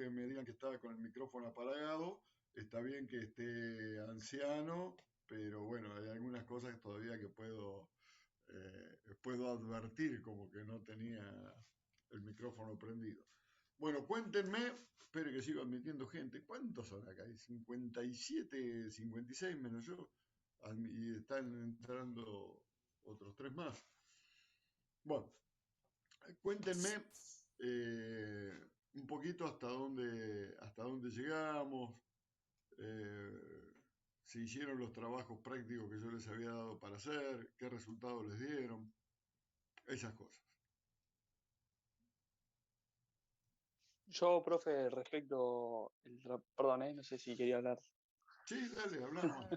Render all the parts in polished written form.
que me digan que está con el micrófono apagado, está bien que esté anciano, pero bueno, hay algunas cosas todavía que puedo advertir como que no tenía el micrófono prendido. Bueno, cuéntenme, espero que siga admitiendo gente. ¿Cuántos son acá? Hay 57, 56 menos yo. Y están entrando otros tres más. Bueno, cuéntenme un poquito hasta dónde llegamos, eh, si hicieron los trabajos prácticos que yo les había dado para hacer, qué resultados les dieron, esas cosas. Yo, profe, perdón, no sé si quería hablar. Sí, dale, habla nomás.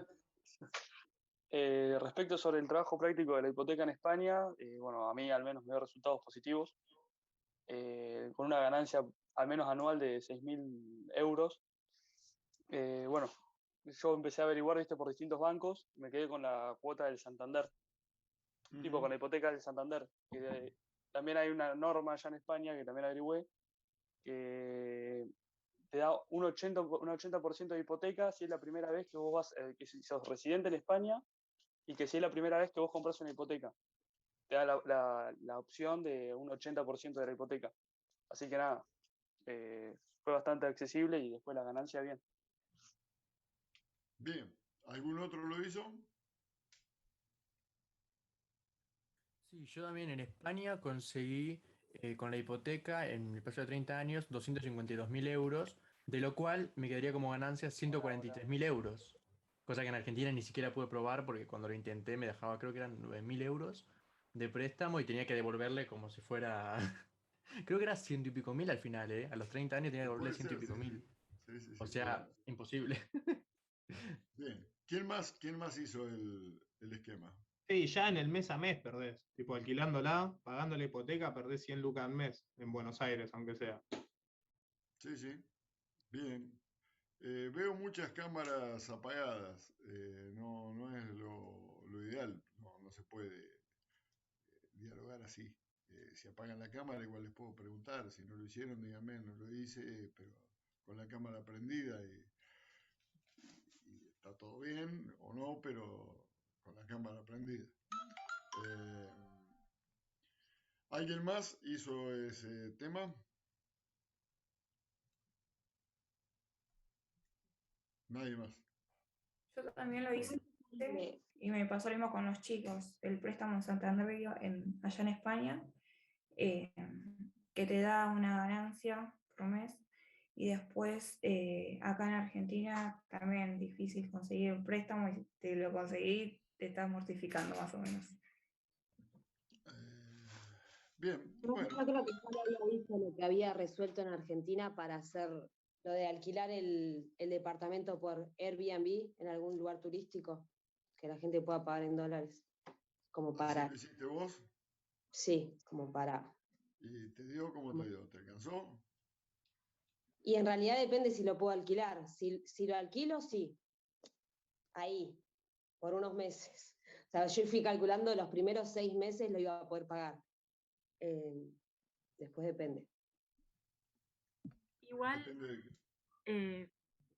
Respecto sobre el trabajo práctico de la hipoteca en España, bueno, a mí al menos me dio resultados positivos, con una ganancia al menos anual de 6.000 euros. Bueno, yo empecé a averiguar, viste, por distintos bancos, me quedé con la cuota del Santander, tipo con la hipoteca del Santander. También hay una norma allá en España que también averigüé, que te da un 80% de hipoteca si es la primera vez que vos que si sos residente en España y que si es la primera vez que vos compras una hipoteca. Te da la opción de un 80% de la hipoteca. Así que nada, fue bastante accesible y después la ganancia bien. Bien, ¿algún otro lo hizo? Sí, yo también en España conseguí con la hipoteca en el plazo de 30 años 252.000 euros, de lo cual me quedaría como ganancia 143.000 euros. Cosa que en Argentina ni siquiera pude probar porque cuando lo intenté me dejaba, creo que eran 9.000 euros de préstamo y tenía que devolverle como si fuera. Creo que era ciento y pico mil al final, ¿eh? A los 30 años tenía que devolverle Puede ciento y ser, sí, pico sí. mil. Sí, sí, O sí, puede sea, ser. imposible. Bien, quién más hizo el esquema? Sí, ya en el mes a mes perdés. Tipo, alquilándola, pagando la hipoteca, perdés 100 lucas al mes en Buenos Aires, aunque sea. Sí, sí, bien. Veo muchas cámaras apagadas. No es lo ideal. No se puede dialogar así. Si apagan la cámara, igual les puedo preguntar. Si no lo hicieron, díganme, no lo hice, pero con la cámara prendida y está todo bien o no, pero con la cámara prendida. Eh, ¿Alguien más hizo ese tema? Nadie más. Yo también lo hice Me- y me pasó lo mismo con los chicos. El préstamo en Santander allá en España, eh, que te da una ganancia por mes. Y después acá en Argentina también difícil conseguir un préstamo y si te lo conseguí, te estás mortificando más o menos. Bien, Yo bueno. creo que ya le había visto lo que había resuelto en Argentina para hacer lo de alquilar el departamento por Airbnb en algún lugar turístico, que la gente pueda pagar en dólares. Como ¿Así para, lo hiciste vos? sí, como para. ¿Y te dio? ¿Cómo te dio? ¿Te alcanzó? Y en realidad depende si lo puedo alquilar. Si lo alquilo, sí. Ahí, por unos meses. O sea, yo fui calculando los primeros 6 meses lo iba a poder pagar. Después depende. Igual, Depende de...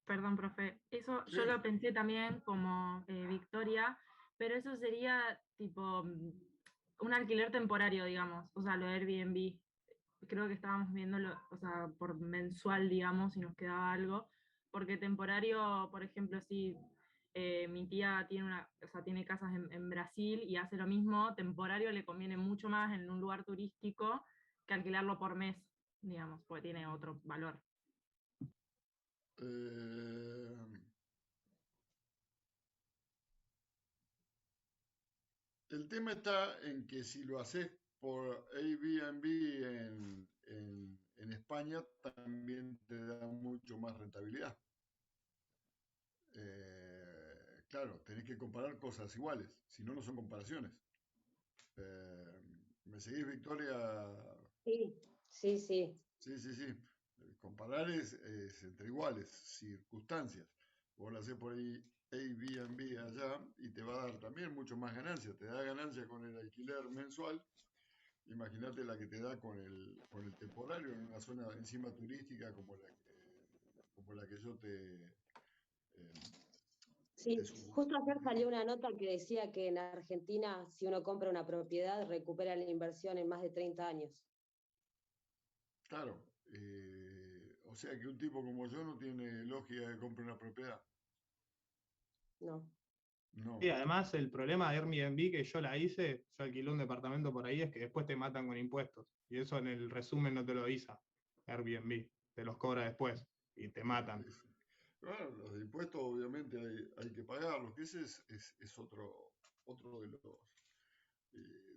perdón, profe, eso Sí. yo lo pensé también como Victoria, pero eso sería tipo un alquiler temporario, digamos, o sea, lo de Airbnb. Creo que estábamos viéndolo, o sea, por mensual, digamos, si nos quedaba algo, porque temporario, por ejemplo, si mi tía tiene o sea, tiene casas en Brasil y hace lo mismo, temporario le conviene mucho más en un lugar turístico que alquilarlo por mes, digamos, porque tiene otro valor. Eh, el tema está en que si lo haces por Airbnb en España, también te da mucho más rentabilidad. Claro, tenés que comparar cosas iguales, si no, no son comparaciones. ¿Me seguís, Victoria? Sí, sí, sí. Sí, sí, sí. Comparar es entre iguales, circunstancias. Vos lo hacés por ahí Airbnb allá y te va a dar también mucho más ganancia. Te da ganancia con el alquiler mensual. Imagínate la que te da con el temporario en una zona encima turística como la que con la que yo Sí, te sugiero. justo ayer salió una nota que decía que en Argentina, si uno compra una propiedad, recupera la inversión en más de 30 años. Claro, o sea que un tipo como yo no tiene lógica que compre una propiedad. No. No, Sí, además el problema de Airbnb que yo la hice, yo alquilé un departamento por ahí, es que después te matan con impuestos. Y eso en el resumen no te lo avisa Airbnb, te los cobra después y te matan. bueno, los impuestos obviamente hay que pagarlos, que ese es otro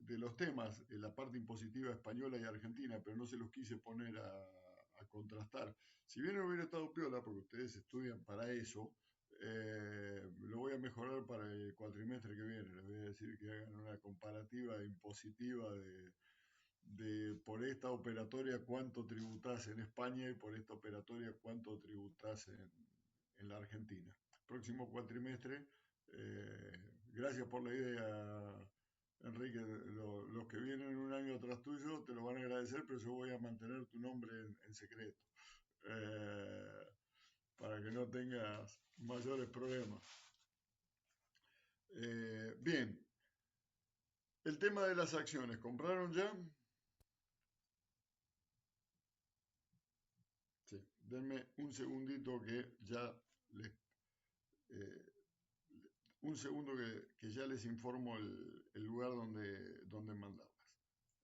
de los temas, la parte impositiva española y argentina, pero no se los quise poner a contrastar. Si bien no hubiera estado piola, porque ustedes estudian para eso, lo voy a mejorar para el cuatrimestre que viene. Les voy a decir que hagan una comparativa impositiva de por esta operatoria cuánto tributás en España y por esta operatoria cuánto tributás en la Argentina. Próximo cuatrimestre, gracias por la idea, Enrique. Los que vienen un año atrás tuyo te lo van a agradecer, pero yo voy a mantener tu nombre en secreto, para que no tengas mayores problemas. Bien, el tema de las acciones, ¿compraron ya? Sí, denme un segundito que ya les... eh, un segundo que ya les informo el lugar donde mandarlas.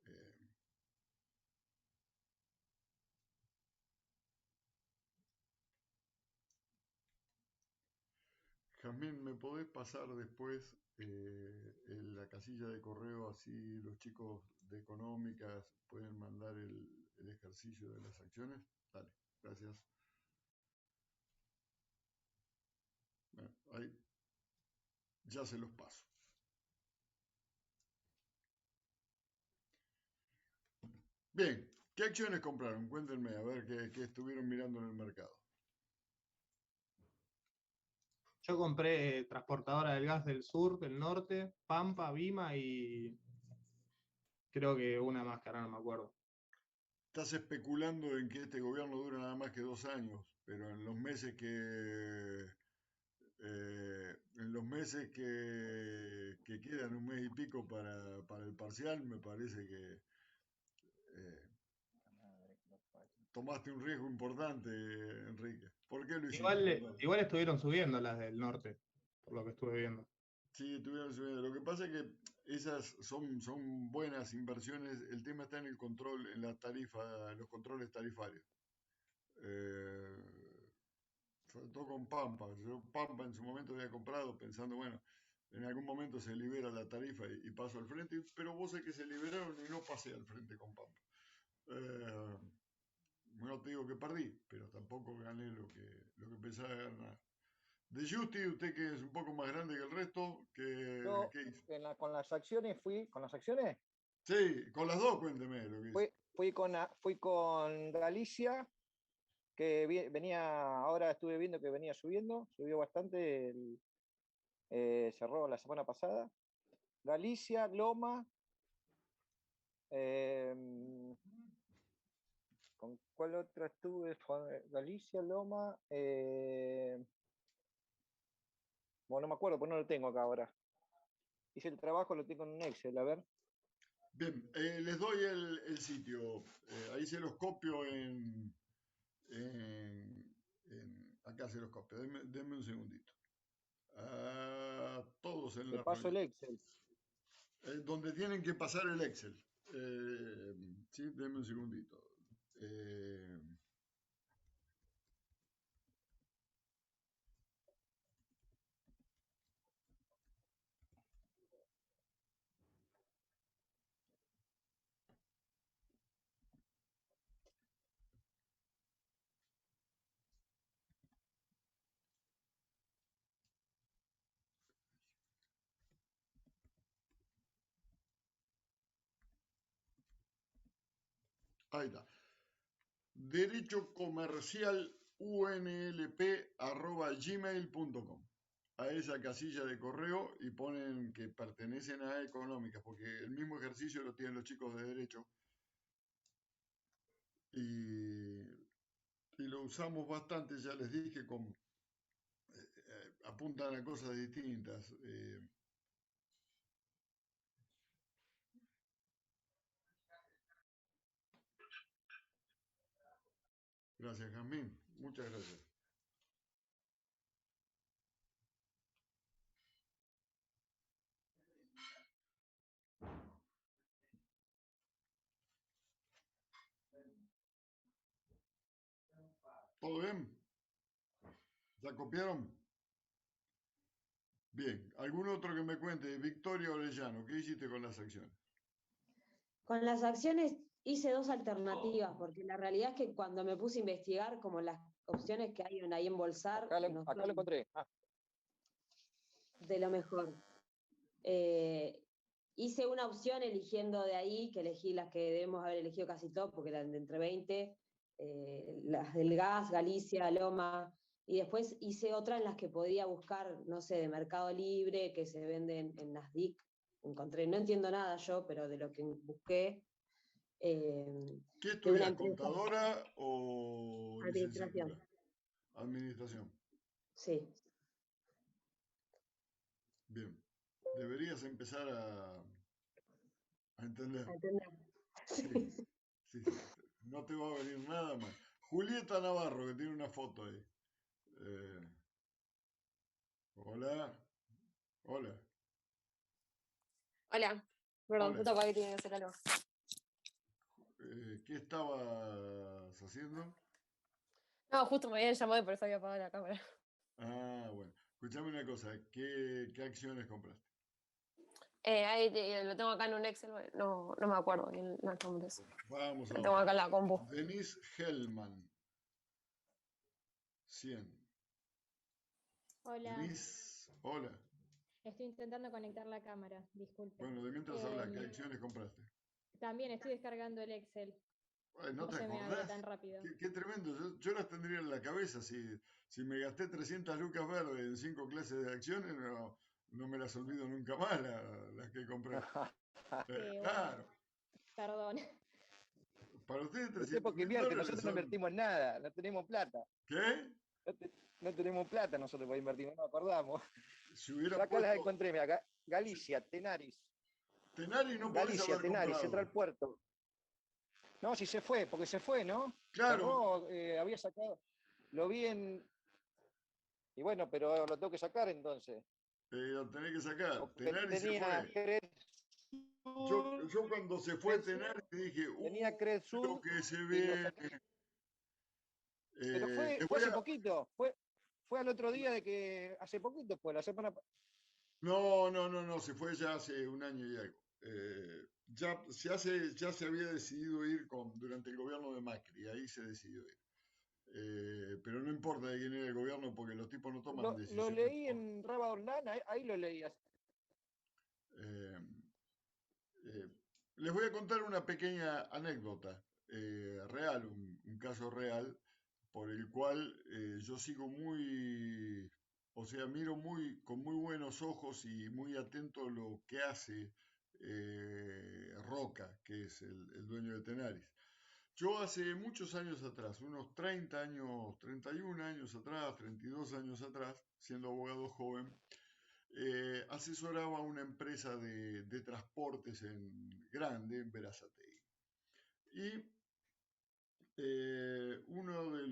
Eh, Jazmín, ¿me podés pasar después en la casilla de correo, así los chicos de económicas pueden mandar el ejercicio de las acciones? Dale, gracias. Bueno, ahí ya se los paso. Bien, ¿qué acciones compraron? Cuéntenme, a ver qué estuvieron mirando en el mercado. Yo compré transportadora del gas del sur, del norte, Pampa, Vima y creo que una más que ahora no me acuerdo. Estás especulando en que este gobierno dura nada más que 2 años, pero en los meses que quedan, un mes y pico para el parcial, me parece que eh, tomaste un riesgo importante, Enrique. ¿Por qué lo hiciste? Igual estuvieron subiendo las del norte, por lo que estuve viendo. Sí, estuvieron subiendo. Lo que pasa es que esas son buenas inversiones. El tema está en el control, en la tarifa, los controles tarifarios. Sobre todo con Pampa. Yo Pampa en su momento había comprado pensando, bueno, en algún momento se libera la tarifa y paso al frente, pero vos sé que se liberaron y no pasé al frente con Pampa. No te digo que perdí, pero tampoco gané lo que pensaba ganar. De Justi, usted que es un poco más grande que el resto, Yo ¿qué hizo? con las acciones con las acciones, Sí, con las dos cuénteme lo que hizo. fui con Galicia, que venía, ahora estuve viendo que venía subió bastante, cerró la semana pasada. Galicia, Loma, ¿con cuál otra estuve? Galicia, Loma, bueno, no me acuerdo, pues no lo tengo acá ahora. Hice el trabajo, lo tengo en un Excel, a ver. Bien, les doy el sitio. Ahí se los copio acá se los copio. Denme un segundito. Todos en Te la paso el reunión. Excel. Donde tienen que pasar el Excel. Sí, denme un segundito. Ahí está. Derecho comercial unlp@gmail.com. A esa casilla de correo y ponen que pertenecen a económicas, porque el mismo ejercicio lo tienen los chicos de derecho. Y y lo usamos bastante, ya les dije, apuntan a cosas distintas. Gracias, Jazmín. Muchas gracias. ¿Todo bien? ¿Ya copiaron? Bien. ¿Algún otro que me cuente? Victoria Orellano, ¿qué hiciste con las acciones? Con las acciones hice dos alternativas, porque la realidad es que cuando me puse a investigar, como las opciones que hay ahí en Bolsar, Acá no lo son encontré. de lo mejor. Hice una opción eligiendo de ahí, que elegí las que debemos haber elegido casi todos, porque eran de entre 20, las del gas, Galicia, Loma, y después hice otra en las que podía buscar, no sé, de Mercado Libre, que se venden en Nasdaq. Encontré, no entiendo nada yo, pero de lo que busqué. ¿Qué De una estudias? empresa. ¿Contadora o Administración. licenciatura? Administración. Sí. Bien. Deberías empezar a entender. ¿Entendés? Sí, sí, sí. No te va a venir nada mal. Julieta Navarro, que tiene una foto ahí. Hola. Hola. Hola, perdón, Hola. justo acá que tiene que hacer algo. ¿Qué estabas haciendo? No, justo me habían llamado y por eso había apagado la cámara. Ah, bueno. Escuchame una cosa. ¿Qué acciones compraste? Ahí lo tengo acá en un Excel, no me acuerdo bien los nombres. Vamos a Lo tengo ver. acá en la compu. Denise Hellman. 100. Hola, Denise, hola. estoy intentando conectar la cámara, disculpe. Bueno, de mientras habla, ¿qué acciones compraste? También estoy descargando el Excel, Ay, ¿no no te se me abre acordás? tan rápido. Qué tremendo. Yo las tendría en la cabeza. Si me gasté 300 lucas verdes en 5 clases de acciones, no me las olvido nunca más las que compré. Bueno, Claro. perdón. Para ustedes Usted 300 porque mil invierte, dólares nosotros no son... invertimos nada, no tenemos plata. ¿Qué? No tenemos plata nosotros para invertir, no nos acordamos. Si hubiera Yo acá las puesto... encontré, mira, acá, Galicia, Tenaris. Tenaris no podés Galicia, haber Tenaris, comprado. Central Puerto. No, si se fue, porque se fue, ¿no? Claro. Cerró, había sacado, lo vi en... Y bueno, pero lo tengo que sacar entonces. Lo tenés que sacar. Porque Tenaris se tenía fue. Credsul, Yo cuando se fue Tenaris dije, tenía lo Credsul que se y lo viene. saqué. Pero Les fue voy hace a... poquito, fue al otro día de que, hace poquito, pues la semana No, se fue ya hace un año y algo. Ya se había decidido ir durante el gobierno de Macri, ahí se decidió ir. Pero no importa de quién era el gobierno porque los tipos no toman Lo decisiones. leí en Raba Online, ahí lo leí. Eh, Les voy a contar una pequeña anécdota real, un caso real, por el cual yo sigo o sea, miro con muy buenos ojos y muy atento lo que hace Roca, que es el dueño de Tenaris. Yo hace muchos años atrás, unos 30 años, 31 años atrás, 32 años atrás, siendo abogado joven, asesoraba a una empresa de transportes grande en Berazategui. Y uno de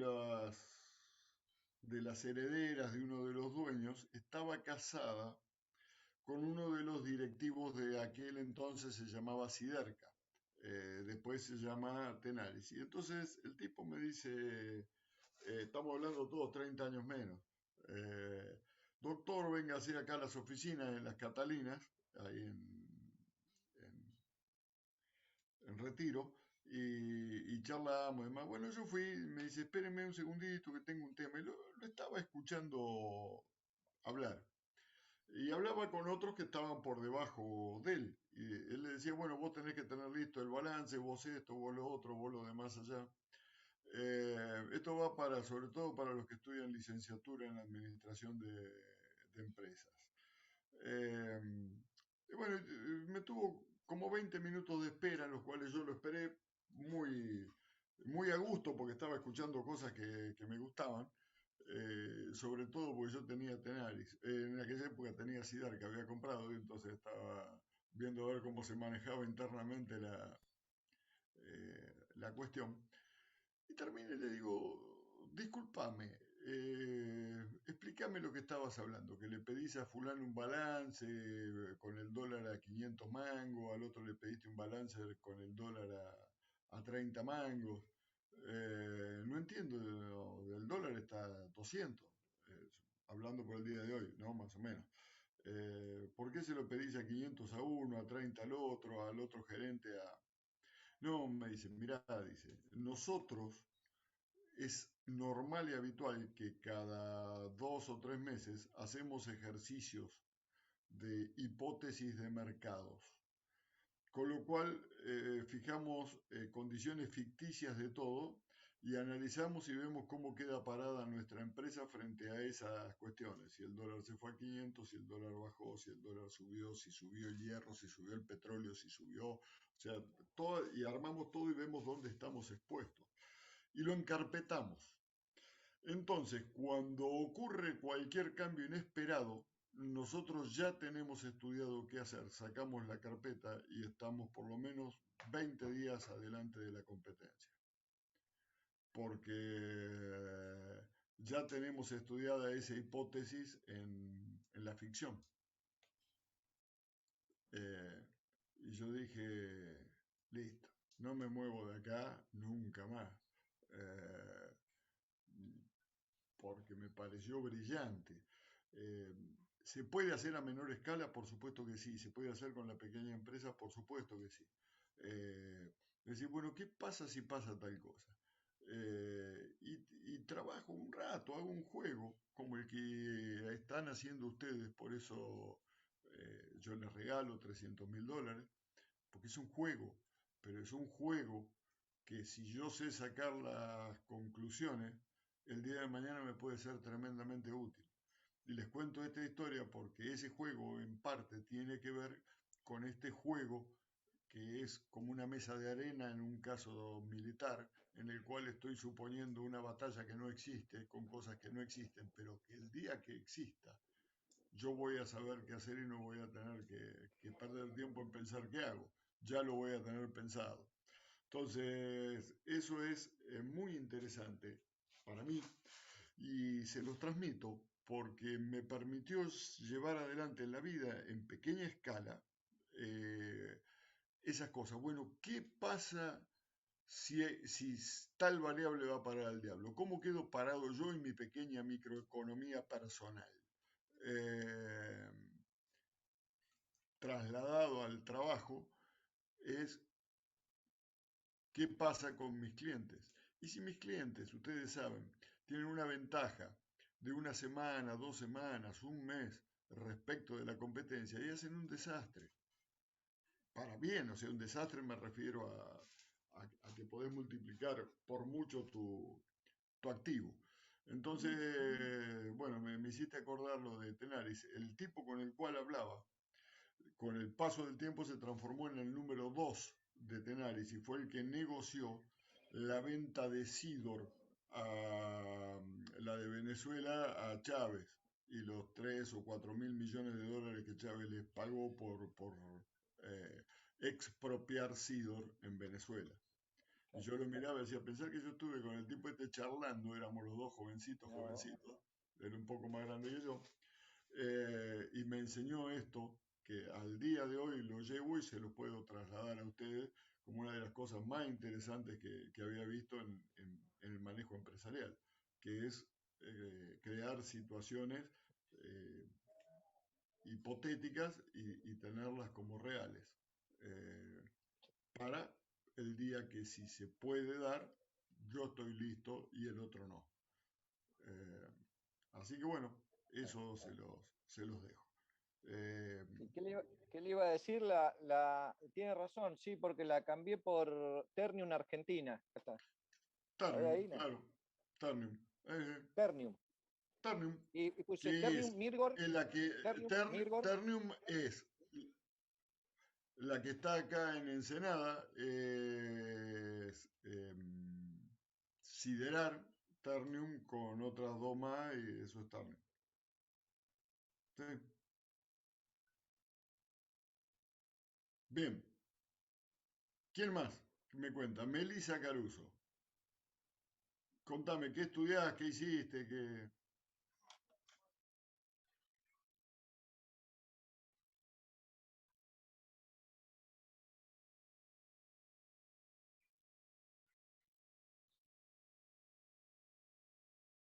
las herederas de uno de los dueños estaba casada con uno de los directivos de aquel entonces, se llamaba Siderca. Después se llama Tenaris. Y entonces el tipo me dice, estamos hablando todos 30 años menos. Doctor, venga acá a las oficinas en las Catalinas, ahí en Retiro, y charlábamos. Demás. Bueno, yo fui, me dice, espérenme un segundito que tengo un tema. Y lo estaba escuchando hablar. Y hablaba con otros que estaban por debajo de él. Y él le decía, bueno, vos tenés que tener listo el balance, vos esto, vos lo otro, vos lo demás allá. Esto va sobre todo para los que estudian licenciatura en administración de empresas. Y bueno, me tuvo como 20 minutos de espera, en los cuales yo lo esperé muy, muy a gusto porque estaba escuchando cosas que me gustaban, sobre todo porque yo tenía Tenaris. En aquella época tenía Sidar que había comprado y entonces estaba viendo a ver cómo se manejaba internamente la cuestión. Y terminé y le digo, discúlpame, explícame lo que estabas hablando, que le pedís a fulano un balance con el dólar a 500 mangos, al otro le pediste un balance con el dólar a 30 mangos. No entiendo, el dólar está a 200, hablando por el día de hoy, ¿no? Más o menos. ¿Por qué se lo pedís a 500 a uno, a 30 al otro gerente a... No, me dice, mirá, dice, nosotros es normal y habitual que cada 2 o 3 meses hacemos ejercicios de hipótesis de mercados, con lo cual fijamos condiciones ficticias de todo y analizamos y vemos cómo queda parada nuestra empresa frente a esas cuestiones. Si el dólar se fue a 500, si el dólar bajó, si el dólar subió, si subió el hierro, si subió el petróleo, si subió, o sea, todo, y armamos todo y vemos dónde estamos expuestos. Y lo encarpetamos. Entonces, cuando ocurre cualquier cambio inesperado, nosotros ya tenemos estudiado qué hacer, sacamos la carpeta y estamos por lo menos 20 días adelante de la competencia. Porque ya tenemos estudiada esa hipótesis en la ficción. Y yo dije, listo, no me muevo de acá nunca más. Porque me pareció brillante. ¿Se puede hacer a menor escala? Por supuesto que sí. ¿Se puede hacer con la pequeña empresa? Por supuesto que sí. Decir, bueno, ¿qué pasa si pasa tal cosa? Y trabajo un rato, hago un juego como el que están haciendo ustedes, por eso yo les regalo $300.000, porque es un juego, pero es un juego que si yo sé sacar las conclusiones, el día de mañana me puede ser tremendamente útil. Y les cuento esta historia porque ese juego en parte tiene que ver con este juego que es como una mesa de arena en un caso militar, en el cual estoy suponiendo una batalla que no existe, con cosas que no existen, pero que el día que exista, yo voy a saber qué hacer y no voy a tener que perder tiempo en pensar qué hago. Ya lo voy a tener pensado. Entonces, eso es muy interesante para mí y se los transmito porque me permitió llevar adelante en la vida en pequeña escala esas cosas. Bueno, ¿qué pasa si tal variable va a parar al diablo? ¿Cómo quedo parado yo en mi pequeña microeconomía personal? Trasladado al trabajo es qué pasa con mis clientes. Y si mis clientes, ustedes saben, tienen una ventaja de una semana, 2 semanas, un mes respecto de la competencia y hacen un desastre. Para bien, o sea, un desastre me refiero a que podés multiplicar por mucho tu activo. Entonces, bueno, me hiciste acordar lo de Tenaris. El tipo con el cual hablaba, con el paso del tiempo se transformó en el número 2 de Tenaris y fue el que negoció la venta de Sidor a la de Venezuela a Chávez y los 3 o 4 mil millones de dólares que Chávez les pagó por expropiar Sidor en Venezuela. Y yo lo miraba y decía, pensar que yo estuve con el tipo este charlando, éramos los dos jovencitos, él un poco más grande que yo, y me enseñó esto, que al día de hoy lo llevo y se lo puedo trasladar a ustedes como una de las cosas más interesantes que había visto en el manejo empresarial, que es crear situaciones hipotéticas y tenerlas como reales para el día que si se puede dar, yo estoy listo y el otro no. Así que bueno, eso se los dejo. ¿Qué le iba a decir? Tiene razón, sí, porque la cambié por Ternium Argentina. Está. Ternium, Ahí, ¿no? claro. Ternium. Ternium. Ternium. Y puse Ternium Mirgor. Ternium es la que está acá en Ensenada, es siderar ternium con otras 2 más y eso es ternium. ¿Sí? Bien. ¿Quién más me cuenta? Melissa Caruso. Contame, ¿qué estudiás? ¿Qué hiciste? ¿Qué...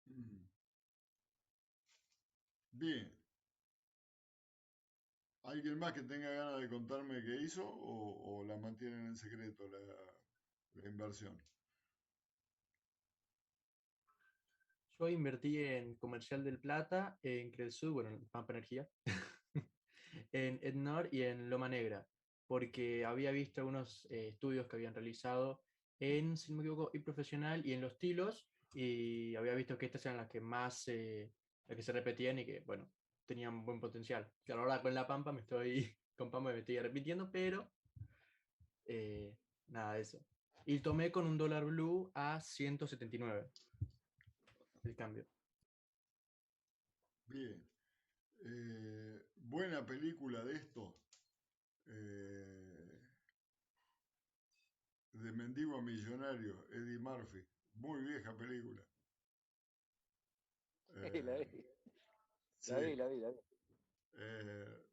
Mm. Bien. ¿Alguien más que tenga ganas de contarme qué hizo o la mantienen en secreto la inversión? Yo invertí en Comercial del Plata, en Cresud, bueno, en Pampa Energía, en Ednor y en Loma Negra, porque había visto algunos estudios que habían realizado en, si no me equivoco, y profesional y en los tilos, y había visto que estas eran las que más, las que se repetían y que, bueno, tenían buen potencial. Claro, ahora con la Pampa con Pampa me estoy repitiendo, pero nada de eso. Y tomé con un dólar blue a 179 el cambio. Bien. Buena película de esto. De Mendigo a Millonario, Eddie Murphy. Muy vieja película. La vi. La Sí. vi.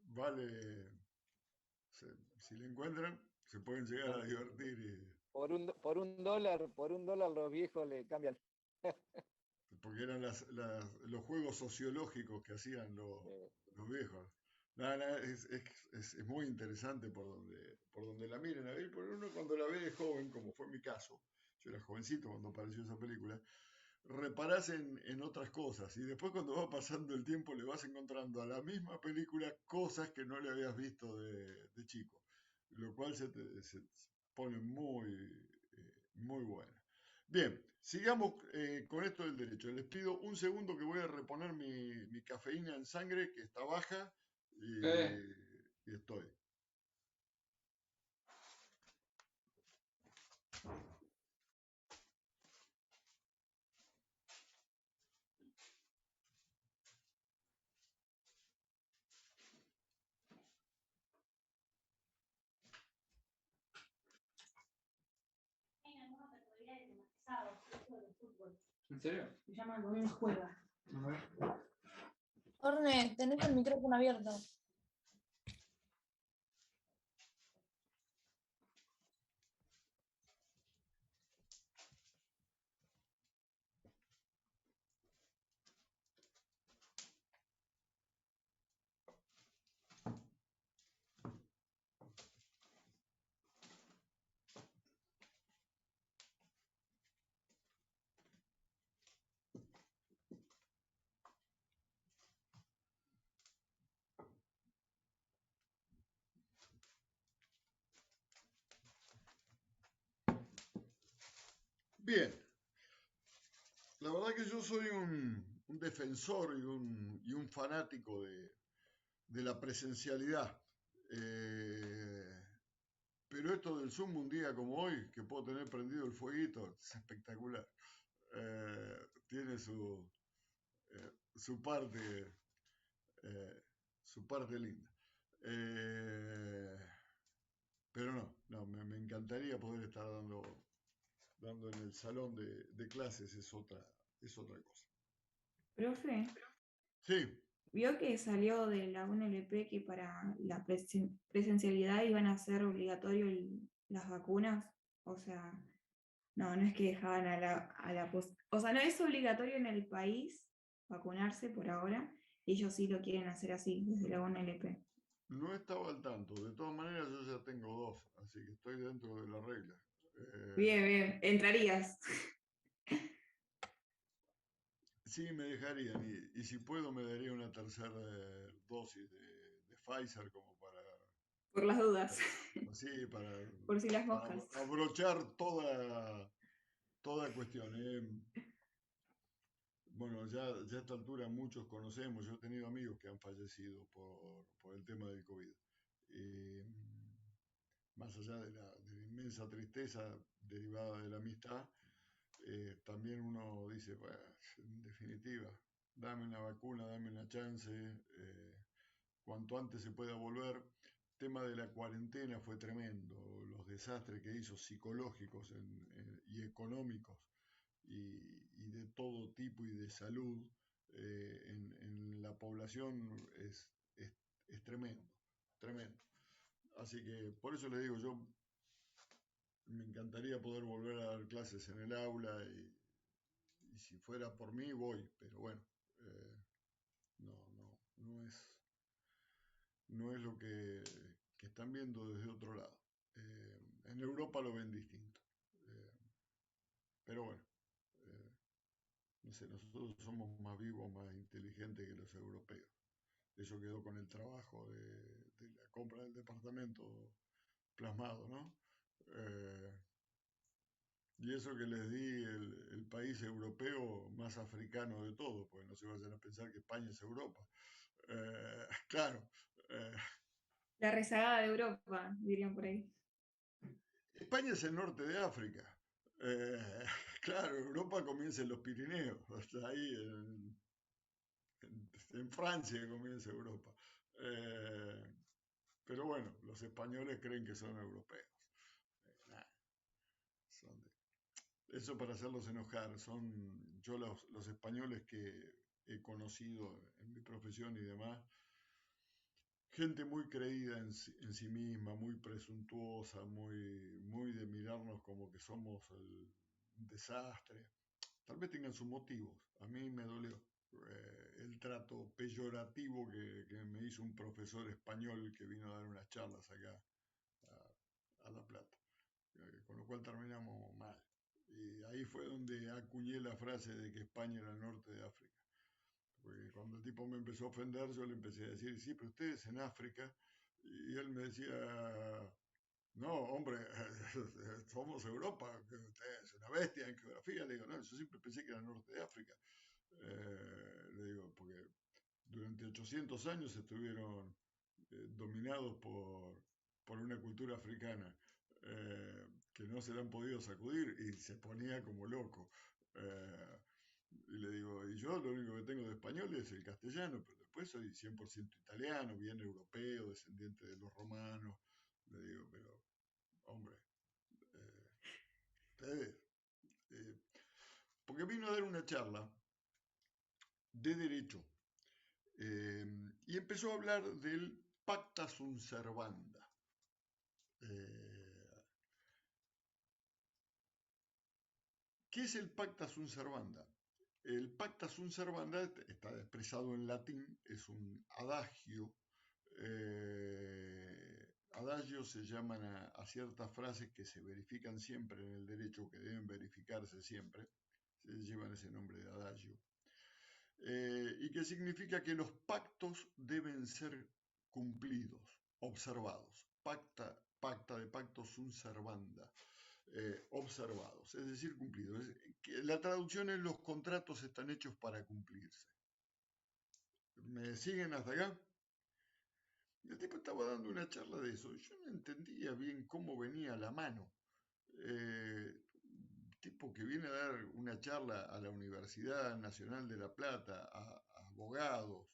Vale, si la encuentran, se pueden llegar a divertir. Por un dólar los viejos le cambian. Porque eran los juegos sociológicos que hacían los viejos. Nada, es muy interesante por donde la miren. A ver, por uno cuando la ve de joven, como fue mi caso, yo era jovencito cuando apareció esa película, reparás en otras cosas y después cuando va pasando el tiempo le vas encontrando a la misma película cosas que no le habías visto de chico, lo cual se pone muy buena. Bien, sigamos con esto del derecho. Les pido un segundo que voy a reponer mi cafeína en sangre que está baja y estoy. ¿En serio? Se llama Domingo Juega. Orne, tenés el micrófono abierto. Bien, la verdad que yo soy un defensor y un fanático de la presencialidad. Pero esto del Zoom un día como hoy, que puedo tener prendido el fueguito, es espectacular. Tiene su parte linda. Pero no, me encantaría poder estar dando en el salón de clases, es otra cosa. Profe, Sí, vio que salió de la UNLP que para la presencialidad iban a ser obligatorio las vacunas. O sea, no es que dejaban o sea, no es obligatorio en el país vacunarse por ahora, y ellos sí lo quieren hacer así, desde la UNLP. no estaba al tanto. De todas maneras, yo ya tengo 2, así que estoy dentro de la regla. Bien, entrarías. Sí, me dejarían. Y si puedo, me daría una tercera dosis de Pfizer como para... Por las dudas. Sí, Por si las para moscas. abrochar toda cuestión. Bueno, ya a esta altura muchos conocemos, yo he tenido amigos que han fallecido por el tema del COVID. Y más allá de la inmensa tristeza derivada de la amistad, también uno dice, "Bah, en definitiva, dame una vacuna, dame una chance, cuanto antes se pueda volver". El tema de la cuarentena fue tremendo, los desastres que hizo psicológicos y económicos y de todo tipo y de salud en la población es tremendo, tremendo. Así que por eso les digo, yo me encantaría poder volver a dar clases en el aula y si fuera por mí voy, pero bueno, no es lo que están viendo desde otro lado. En Europa lo ven distinto. Pero bueno, no sé, nosotros somos más vivos, más inteligentes que los europeos. Eso quedó con el trabajo de la compra del departamento plasmado, ¿no? Y eso que les di el país europeo más africano de todo, porque no se vayan a pensar que España es Europa. Claro. La rezagada de Europa, dirían por ahí. España es el norte de África. Claro, Europa comienza en los Pirineos, hasta ahí en Francia comienza Europa. Pero bueno, los españoles creen que son europeos. Nah, eso para hacerlos enojar. Yo los españoles que he conocido en mi profesión y demás, gente muy creída en sí misma, muy presuntuosa, muy de mirarnos como que somos un desastre. Tal vez tengan sus motivos. A mí me dolió el trato peyorativo que me hizo un profesor español que vino a dar unas charlas acá a La Plata. Con lo cual terminamos mal. Y ahí fue donde acuñé la frase de que España era el norte de África. Porque cuando el tipo me empezó a ofender, yo le empecé a decir, sí, pero ustedes en África. Y él me decía, no, hombre, somos Europa, que usted es una bestia en geografía. Le digo, no, yo siempre pensé que era el norte de África. Le digo, porque durante 800 años estuvieron dominados por una cultura africana que no se le han podido sacudir y se ponía como loco. Y le digo, y yo lo único que tengo de español es el castellano, pero después soy 100% italiano, bien europeo, descendiente de los romanos. Le digo, pero, hombre, ustedes, porque vino a dar una charla de derecho y empezó a hablar del pacta sunt servanda. ¿Qué es el pacta sunt servanda? El pacta sunt servanda está expresado en latín, es un adagio. Adagios se llaman a ciertas frases que se verifican siempre en el derecho, que deben verificarse siempre, se llevan ese nombre de adagio. Y que significa que los pactos deben ser cumplidos, observados. Pacta de pacto sunt servanda. Observados, es decir, cumplidos. La traducción es los contratos están hechos para cumplirse. ¿Me siguen hasta acá? El tipo estaba dando una charla de eso. Yo no entendía bien cómo venía la mano. Tipo que viene a dar una charla a la Universidad Nacional de La Plata, a abogados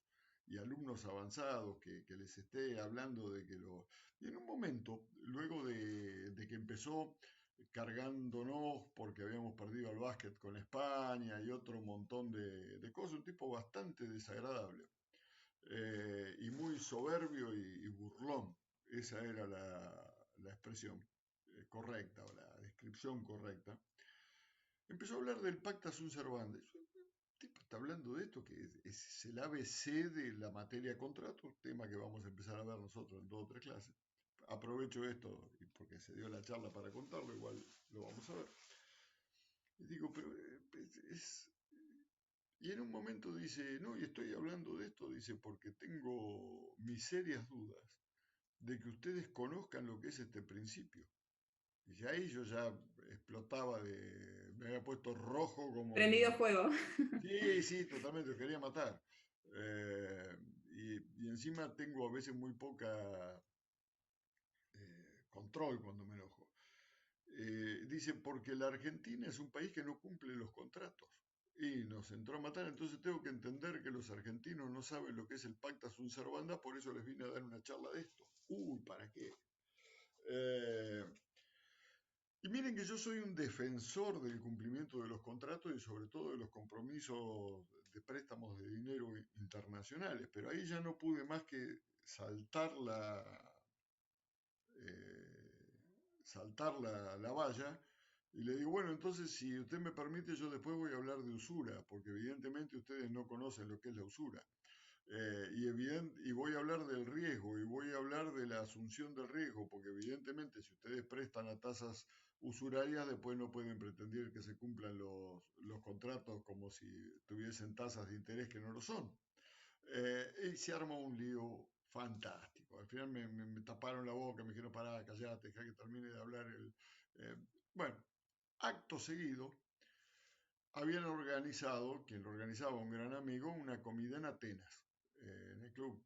y alumnos avanzados, que les esté hablando de que lo... Y en un momento, luego de que empezó cargándonos porque habíamos perdido el básquet con España y otro montón de cosas, un tipo bastante desagradable y muy soberbio y burlón. Esa era la expresión correcta o la descripción correcta. Empezó a hablar del pacta sunt servanda. El tipo está hablando de esto, que es el ABC de la materia contrato, tema que vamos a empezar a ver nosotros en 2 o 3 clases. Aprovecho esto porque se dio la charla para contarlo, igual lo vamos a ver. Y digo, pero y en un momento dice, no, y estoy hablando de esto, dice, porque tengo mis serias dudas de que ustedes conozcan lo que es este principio. Y ahí yo ya explotaba me había puesto rojo como... Prendido fuego. Sí, totalmente, lo quería matar. Y encima tengo a veces muy poca control cuando me enojo. Dice, porque la Argentina es un país que no cumple los contratos y nos entró a matar, entonces tengo que entender que los argentinos no saben lo que es el pacta sunt servanda, por eso les vine a dar una charla de esto. Uy, ¿para qué? Y miren que yo soy un defensor del cumplimiento de los contratos y sobre todo de los compromisos de préstamos de dinero internacionales, pero ahí ya no pude más que saltar la valla y le digo, bueno, entonces si usted me permite, yo después voy a hablar de usura, porque evidentemente ustedes no conocen lo que es la usura. Y voy a hablar del riesgo y voy a hablar de la asunción del riesgo, porque evidentemente si ustedes prestan a tasas usurarias, después no pueden pretender que se cumplan los contratos como si tuviesen tasas de interés que no lo son. Y se armó un lío fantástico. Al final me taparon la boca, me dijeron, pará, callate, deja que termine de hablar. Bueno, acto seguido, habían organizado, quien lo organizaba, un gran amigo, una comida en Atenas, en el club.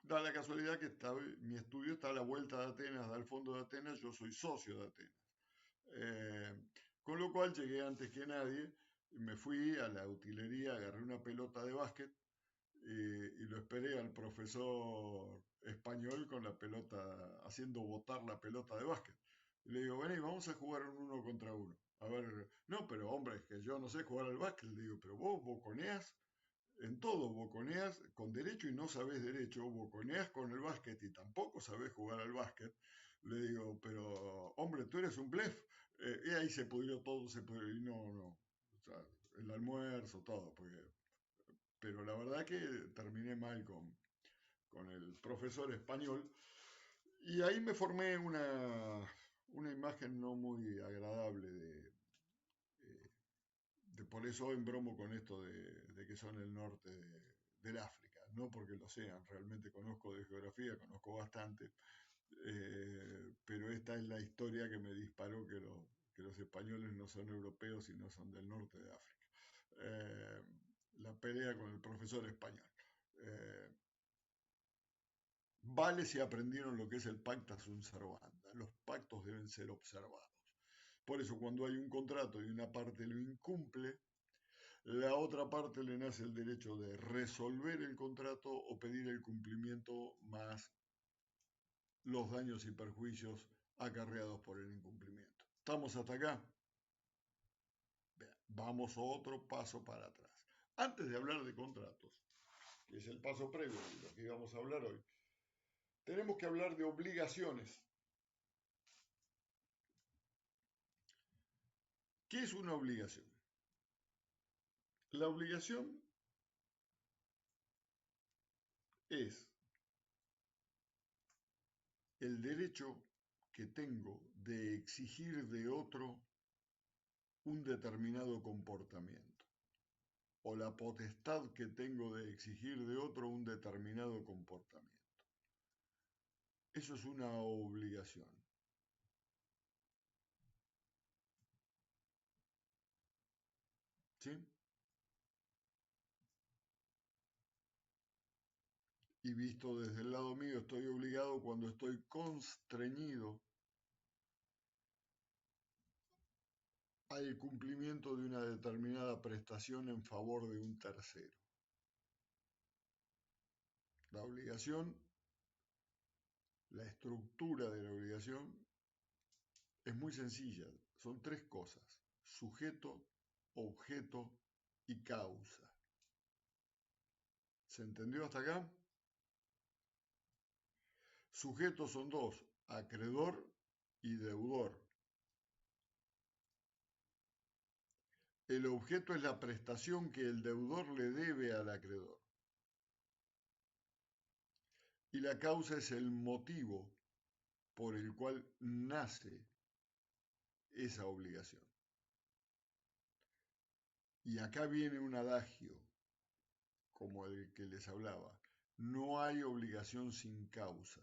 Da la casualidad que mi estudio está a la vuelta de Atenas, da al fondo de Atenas, yo soy socio de Atenas. Con lo cual llegué antes que nadie, me fui a la utilería, agarré una pelota de básquet y lo esperé al profesor español con la pelota, haciendo botar la pelota de básquet. Y le digo, vení, vamos a jugar un 1 contra 1. A ver, no, pero hombre, es que yo no sé jugar al básquet. Le digo, pero vos boconeás en todo, boconeás con derecho y no sabés derecho, boconeás con el básquet y tampoco sabés jugar al básquet. Le digo, pero hombre, tú eres un blef. Y ahí se pudrió todo, y no, o sea, el almuerzo, todo, pero la verdad que terminé mal con el profesor español y ahí me formé una imagen no muy agradable por eso embromo con esto de que son el norte del África, no porque lo sean, realmente conozco de geografía, conozco bastante, pero esta es la historia que me disparó que los españoles no son europeos, sino son del norte de África. La pelea con el profesor español. Vale si aprendieron lo que es el pacta sunt servanda. Los pactos deben ser observados. Por eso cuando hay un contrato y una parte lo incumple, la otra parte le nace el derecho de resolver el contrato o pedir el cumplimiento más los daños y perjuicios acarreados por el incumplimiento. ¿Estamos hasta acá? Bien, vamos otro paso para atrás. Antes de hablar de contratos, que es el paso previo de lo que íbamos a hablar hoy, tenemos que hablar de obligaciones. ¿Qué es una obligación? La obligación es el derecho que tengo de exigir de otro un determinado comportamiento o la potestad que tengo de exigir de otro un determinado comportamiento. Eso es una obligación. ¿Sí? Y visto desde el lado mío, estoy obligado cuando estoy constreñido al cumplimiento de una determinada prestación en favor de un tercero. La obligación, la estructura de la obligación es muy sencilla, son 3 cosas: sujeto, objeto y causa. ¿Se entendió hasta acá? Sujetos son 2, acreedor y deudor. El objeto es la prestación que el deudor le debe al acreedor. Y la causa es el motivo por el cual nace esa obligación. Y acá viene un adagio, como el que les hablaba: no hay obligación sin causa.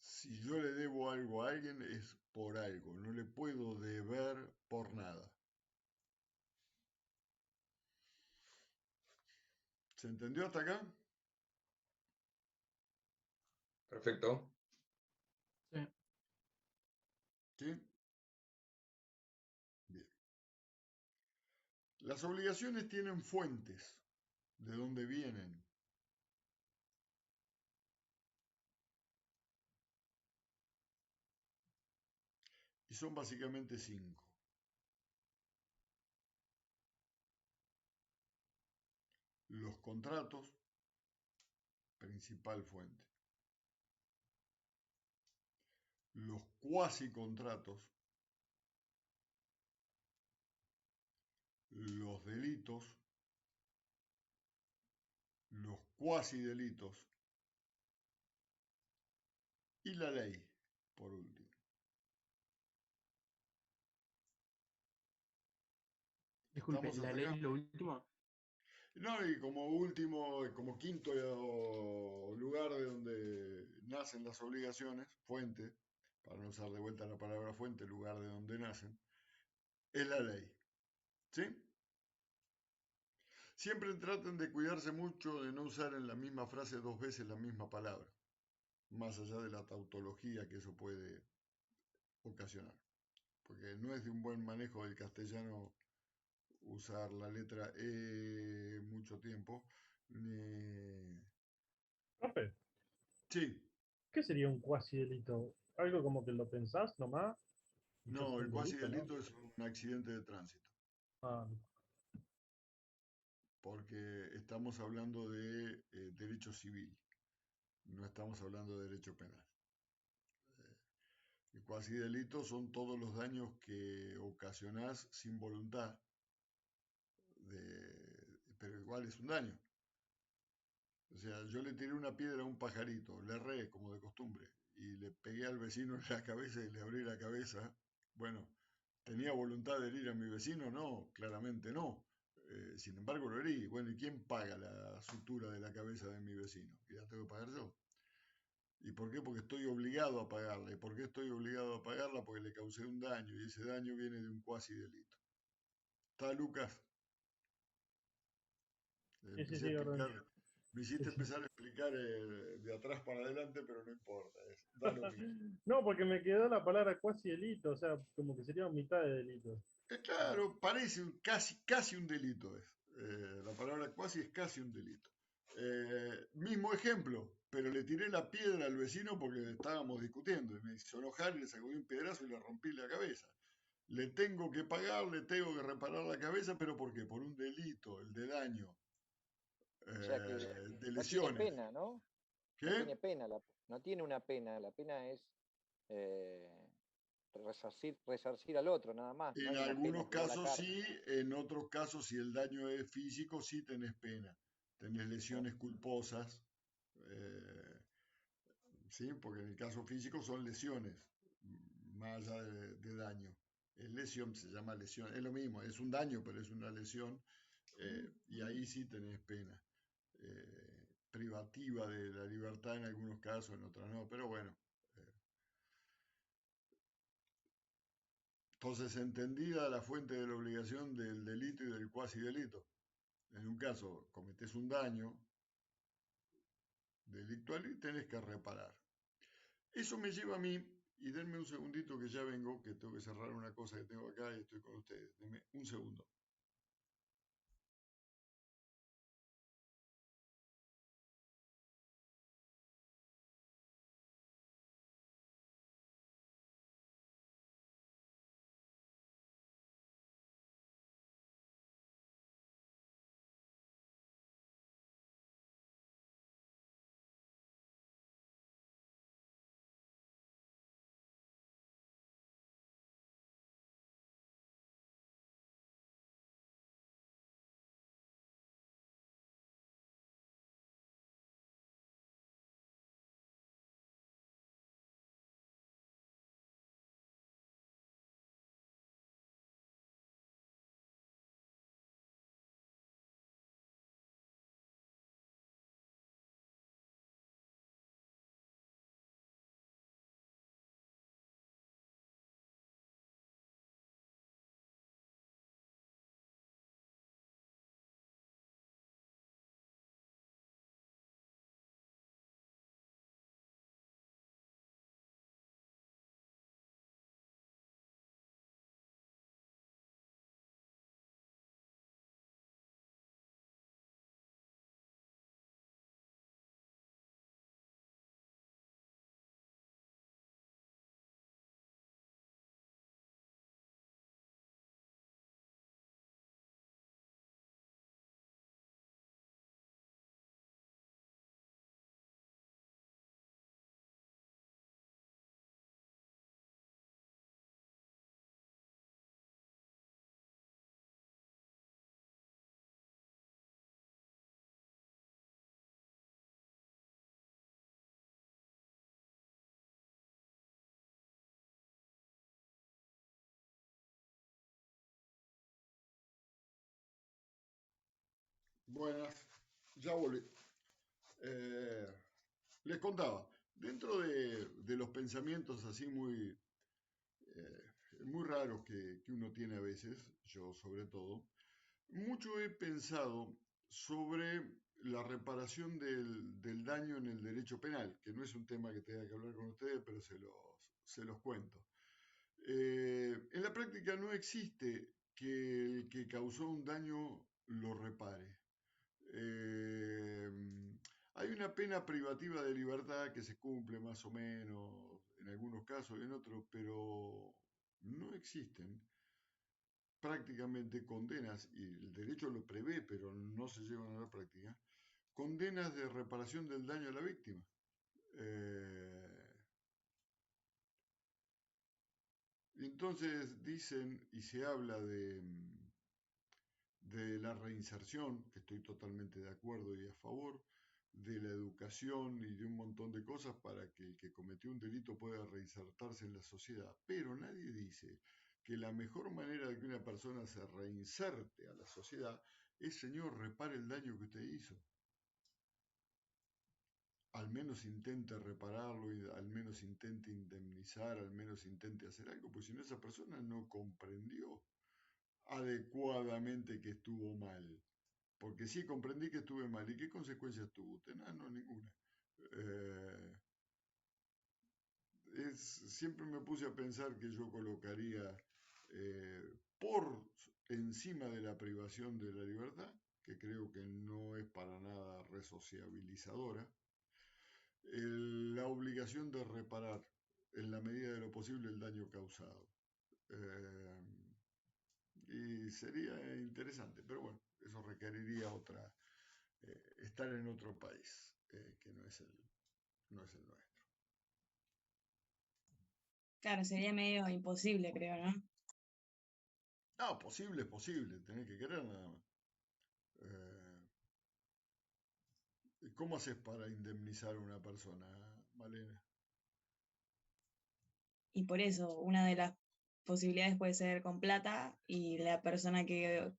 Si yo le debo algo a alguien es por algo, no le puedo deber por nada. ¿Se entendió hasta acá? Perfecto. Sí. ¿Sí? Bien. Las obligaciones tienen fuentes. ¿De dónde vienen? Y son básicamente 5. Los contratos, principal fuente. Los cuasi contratos, los delitos, los cuasi delitos y la ley, por último. Disculpe, ¿Estamos la hasta ley, acá? lo último. No, y como último, como quinto lugar de donde nacen las obligaciones, fuente, para no usar de vuelta la palabra fuente, lugar de donde nacen, es la ley. ¿Sí? Siempre traten de cuidarse mucho de no usar en la misma frase 2 veces la misma palabra, más allá de la tautología que eso puede ocasionar, porque no es de un buen manejo del castellano usar la letra E mucho tiempo, ni... Profe, Sí, ¿qué sería un cuasi delito? Algo como que lo pensás nomás y ya es no, el un cuasi delito, ¿no? delito es un accidente de tránsito, Ah, porque estamos hablando de derecho civil, no estamos hablando de derecho penal. El cuasi delito son todos los daños que ocasionás sin voluntad, pero igual es un daño. O sea, yo le tiré una piedra a un pajarito, le erré como de costumbre, y le pegué al vecino en la cabeza y le abrí la cabeza. Bueno, ¿tenía voluntad de herir a mi vecino? No, claramente no. Sin embargo, lo herí. Bueno, ¿y quién paga la sutura de la cabeza de mi vecino? ¿Y la tengo que pagar yo? ¿Y por qué? Porque estoy obligado a pagarla. ¿Y por qué estoy obligado a pagarla? Porque le causé un daño y ese daño viene de un cuasi delito. ¿Está, Lucas? sí, sí, Empecé a sí, orden. explicar, me Sí, hiciste sí. empezar a explicar de atrás para adelante, pero no importa, da lo mismo. No, porque me quedó la palabra cuasi delito, o sea, como que sería mitad de delito. Claro, parece casi un delito es. La palabra cuasi es casi un delito. Mismo ejemplo, pero le tiré la piedra al vecino porque estábamos discutiendo y me hizo enojar y le sacudí un piedrazo y le rompí la cabeza. Le tengo que pagar, le tengo que reparar la cabeza, pero ¿por qué? Por un delito, el de daño, O sea que de no tiene lesiones. pena, ¿no? No ¿Qué? tiene pena, no tiene una pena, la pena es eh, resarcir al otro, nada más. No En hay una pena algunos que va a la casos cárcel. sí, en otros casos, si el daño es físico, sí tenés pena. Tenés lesiones culposas, eh, ¿sí? Porque en el caso físico son lesiones, más allá de daño. Es lesión, se llama lesión, es lo mismo, es un daño, pero es una lesión, y ahí sí tenés pena. Privativa de la libertad en algunos casos, en otros no, pero bueno. Entonces, entendida la fuente de la obligación del delito y del cuasi delito. En un caso, cometés un daño delictual y tenés que reparar. Eso me lleva a mí, y denme un segundito que ya vengo, que tengo que cerrar una cosa que tengo acá y estoy con ustedes. Denme un segundo. Buenas, ya volví. Les contaba, dentro de los pensamientos así muy raros que uno tiene a veces, yo sobre todo, mucho he pensado sobre la reparación del daño en el derecho penal, que no es un tema que tenga que hablar con ustedes, pero se los cuento. En la práctica no existe que el que causó un daño lo repare. Hay una pena privativa de libertad que se cumple más o menos en algunos casos y en otros, pero no existen prácticamente condenas, y el derecho lo prevé, pero no se llevan a la práctica, condenas de reparación del daño a la víctima. Entonces dicen y se habla de la reinserción, que estoy totalmente de acuerdo y a favor, de la educación y de un montón de cosas para que el que cometió un delito pueda reinsertarse en la sociedad. Pero nadie dice que la mejor manera de que una persona se reinserte a la sociedad es, señor, repare el daño que usted hizo. Al menos intente repararlo, y al menos intente indemnizar, al menos intente hacer algo, pues si no, esa persona no comprendió adecuadamente que estuvo mal. Porque sí, comprendí que estuve mal. ¿Y qué consecuencias tuvo usted? No, ninguna. Siempre me puse a pensar que yo colocaría por encima de la privación de la libertad, que creo que no es para nada resociabilizadora, la obligación de reparar en la medida de lo posible el daño causado. Y sería interesante, pero bueno, eso requeriría estar en otro país, que no es el nuestro. Claro, sería medio imposible, creo, ¿no? No, posible es posible, tenés que querer nada más. ¿Cómo haces para indemnizar a una persona, Malena? Y por eso, una de las posibilidades puede ser con plata y la persona que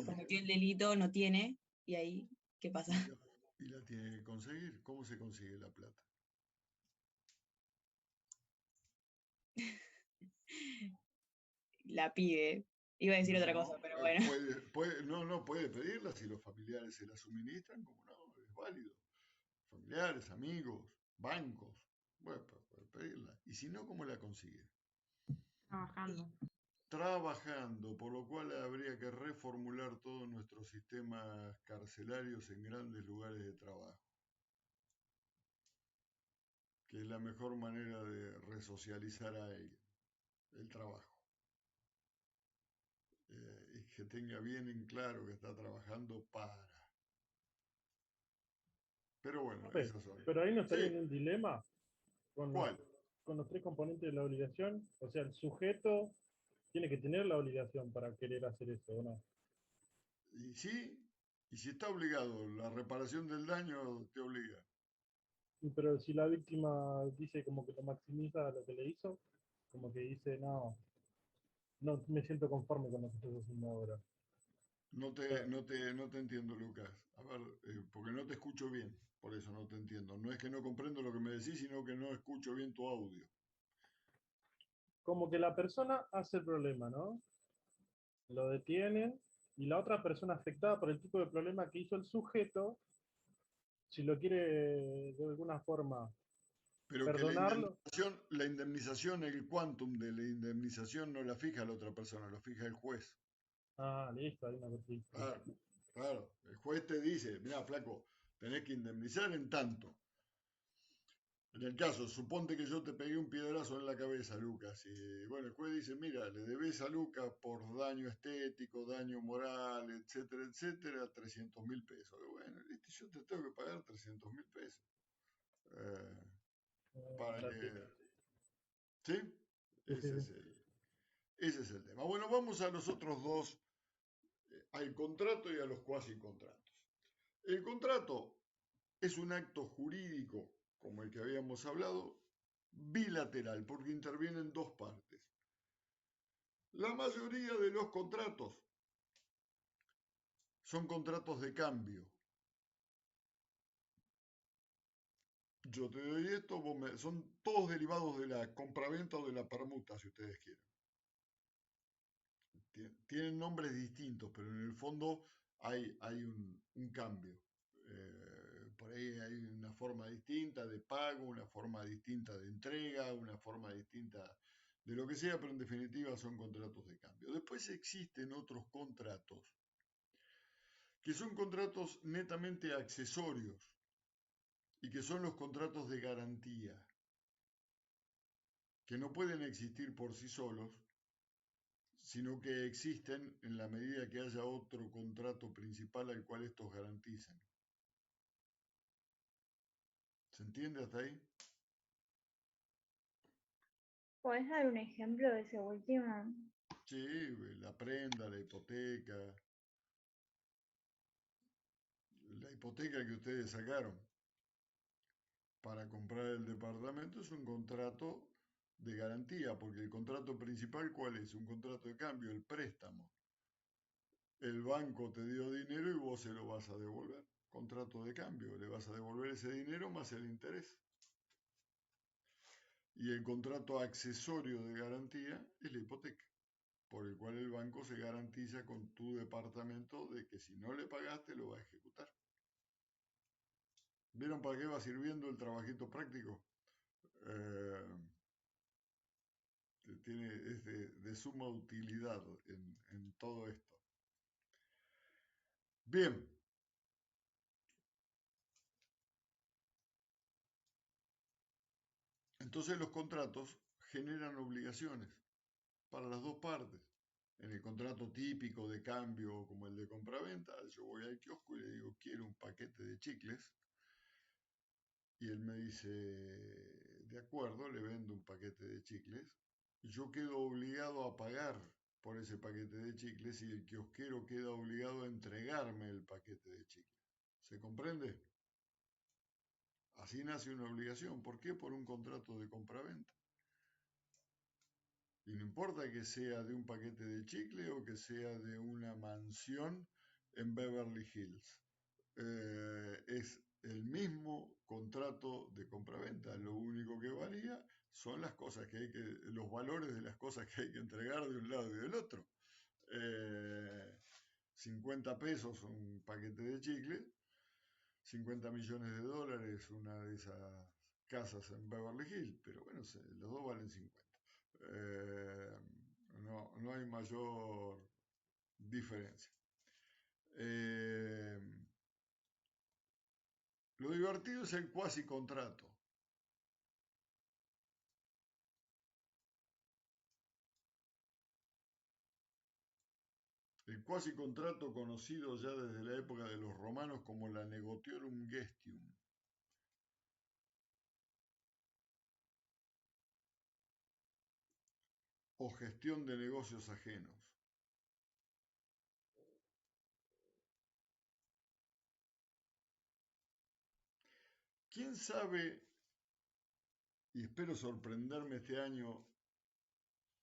cometió el delito no tiene, y ahí, ¿qué pasa? Y la tiene que conseguir. ¿Cómo se consigue la plata? La pide. Iba a decir otra cosa, pero bueno. Puede pedirla si los familiares se la suministran, como no, es válido. Familiares, amigos, bancos, bueno, puede pedirla. Y si no, ¿cómo la consigue? Trabajando, por lo cual habría que reformular todos nuestros sistemas carcelarios en grandes lugares de trabajo, que es la mejor manera de resocializar a alguien, el trabajo. Y que tenga bien en claro que está trabajando para. Pero bueno, esas son. Pero ahí no estaría Sí. en un dilema con ¿Cuál? Con los tres componentes de la obligación. O sea, el sujeto tiene que tener la obligación para querer hacer eso, ¿o no? Y sí, y si está obligado, la reparación del daño te obliga. Pero si la víctima dice como que lo maximiza lo que le hizo, como que dice, no me siento conforme con lo que estoy haciendo ahora. No te entiendo, Lucas. A ver, porque no te escucho bien, por eso no te entiendo. No es que no comprendo lo que me decís, sino que no escucho bien tu audio. Como que la persona hace el problema, ¿no? Lo detienen y la otra persona afectada por el tipo de problema que hizo el sujeto, si lo quiere de alguna forma Pero perdonarlo. que la indemnización, el quantum de la indemnización no la fija la otra persona, lo fija el juez. Ah, listo, hay una cosa. Claro. El juez te dice, mira, flaco, tenés que indemnizar en tanto. En el caso, suponte que yo te pegué un piedrazo en la cabeza, Lucas, y bueno, el juez dice, mira, le debes a Lucas por daño estético, daño moral, etcétera, 300.000 pesos. Y bueno, listo, yo te tengo que pagar 300.000 pesos. Para que... ¿Sí? Ese es el tema. Bueno, vamos a los otros dos, al contrato y a los cuasi contratos. El contrato es un acto jurídico, como el que habíamos hablado, bilateral, porque intervienen dos partes. La mayoría de los contratos son contratos de cambio. Yo te doy esto, son todos derivados de la compraventa o de la permuta, si ustedes quieren. Tienen nombres distintos, pero en el fondo hay un cambio. Por ahí hay una forma distinta de pago, una forma distinta de entrega, una forma distinta de lo que sea, pero en definitiva son contratos de cambio. Después existen otros contratos que son contratos netamente accesorios y que son los contratos de garantía, que no pueden existir por sí solos, sino que existen en la medida que haya otro contrato principal al cual estos garanticen. ¿Se entiende hasta ahí? ¿Podés dar un ejemplo de ese último? Sí, la prenda, la hipoteca que ustedes sacaron para comprar el departamento es un contrato de garantía, porque el contrato principal, ¿cuál es? Un contrato de cambio, el préstamo. El banco te dio dinero y vos se lo vas a devolver. Contrato de cambio, le vas a devolver ese dinero más el interés. Y el contrato accesorio de garantía es la hipoteca, por el cual el banco se garantiza con tu departamento de que si no le pagaste lo va a ejecutar. ¿Vieron para qué va sirviendo el trabajito práctico? Es de suma utilidad en todo esto. Bien. Entonces los contratos generan obligaciones para las dos partes. En el contrato típico de cambio como el de compraventa, yo voy al kiosco y le digo, quiero un paquete de chicles. Y él me dice, de acuerdo, le vendo un paquete de chicles. Y yo quedo obligado a pagar por ese paquete de chicles y el kiosquero queda obligado a entregarme el paquete de chicles. ¿Se comprende? Así nace una obligación. ¿Por qué? Por un contrato de compraventa. Y no importa que sea de un paquete de chicle o que sea de una mansión en Beverly Hills. Es el mismo contrato de compraventa. Lo único que varía son las cosas los valores de las cosas que hay que entregar de un lado y del otro. 50 pesos un paquete de chicle, 50 millones de dólares una de esas casas en Beverly Hills, pero bueno, los dos valen 50. No hay mayor diferencia. Lo divertido es el cuasi contrato. El cuasi contrato conocido ya desde la época de los romanos como la negotiorum gestium. O gestión de negocios ajenos. ¿Quién sabe, y espero sorprenderme este año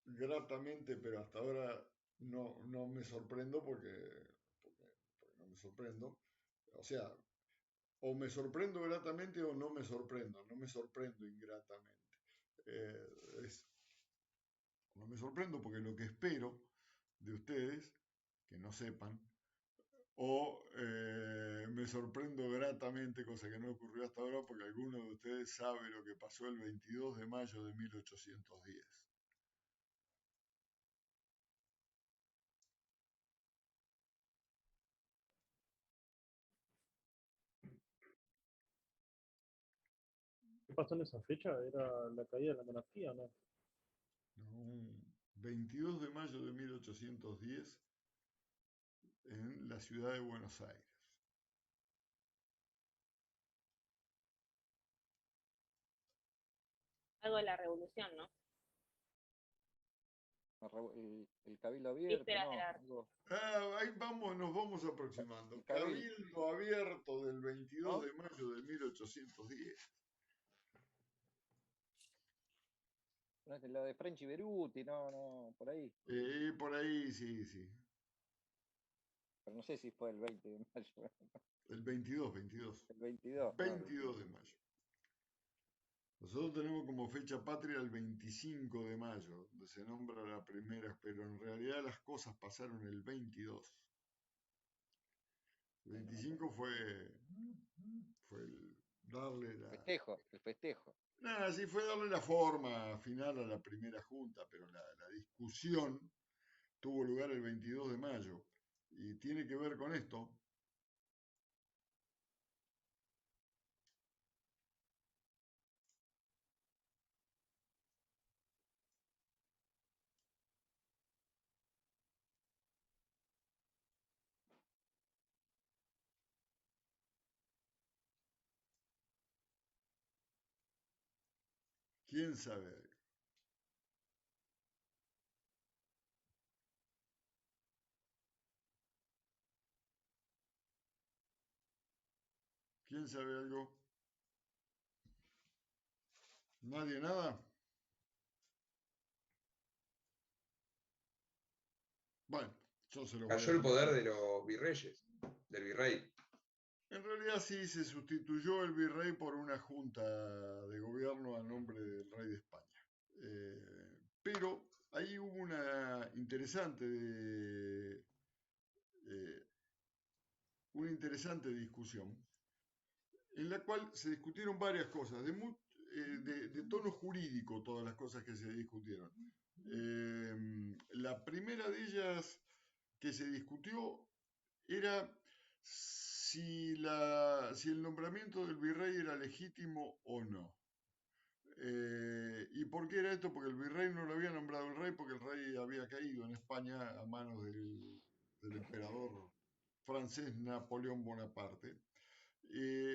gratamente, pero hasta ahora no me sorprendo porque no me sorprendo? O sea, o me sorprendo gratamente o no me sorprendo ingratamente. No me sorprendo porque lo que espero de ustedes, que no sepan, o me sorprendo gratamente, cosa que no ocurrió hasta ahora, porque alguno de ustedes sabe lo que pasó el 22 de mayo de 1810. ¿Qué pasó en esa fecha? ¿Era la caída de la monarquía o no? No, 22 de mayo de 1810 en la ciudad de Buenos Aires. Algo de la revolución, ¿no? El cabildo abierto, Vísperas ¿no? de la... Algo. Ahí nos vamos aproximando. El cabildo. Cabildo abierto del 22 ¿No? de mayo de 1810. No es la de French y Beruti, no, por ahí. Por ahí, sí. pero no sé si fue el 20 de mayo. El 22, 22. El 22. 22 de mayo. Nosotros tenemos como fecha patria el 25 de mayo, donde se nombra la primera, pero en realidad las cosas pasaron el 22. El 25 fue el darle la... El festejo. Nada, sí fue darle la forma final a la primera junta, pero la discusión tuvo lugar el 22 de mayo y tiene que ver con esto. ¿Quién sabe algo? ¿Quién sabe algo? ¿Nadie nada? Bueno, yo se lo voy a Cayó el poder repetir. de los virreyes, del virrey. En realidad sí se sustituyó el virrey por una junta de gobierno a nombre del rey de España. Pero ahí hubo una interesante discusión en la cual se discutieron varias cosas, de tono jurídico todas las cosas que se discutieron. La primera de ellas que se discutió era si el nombramiento del virrey era legítimo o no. ¿Y por qué era esto? Porque el virrey no lo había nombrado el rey, porque el rey había caído en España a manos del emperador francés Napoleón Bonaparte.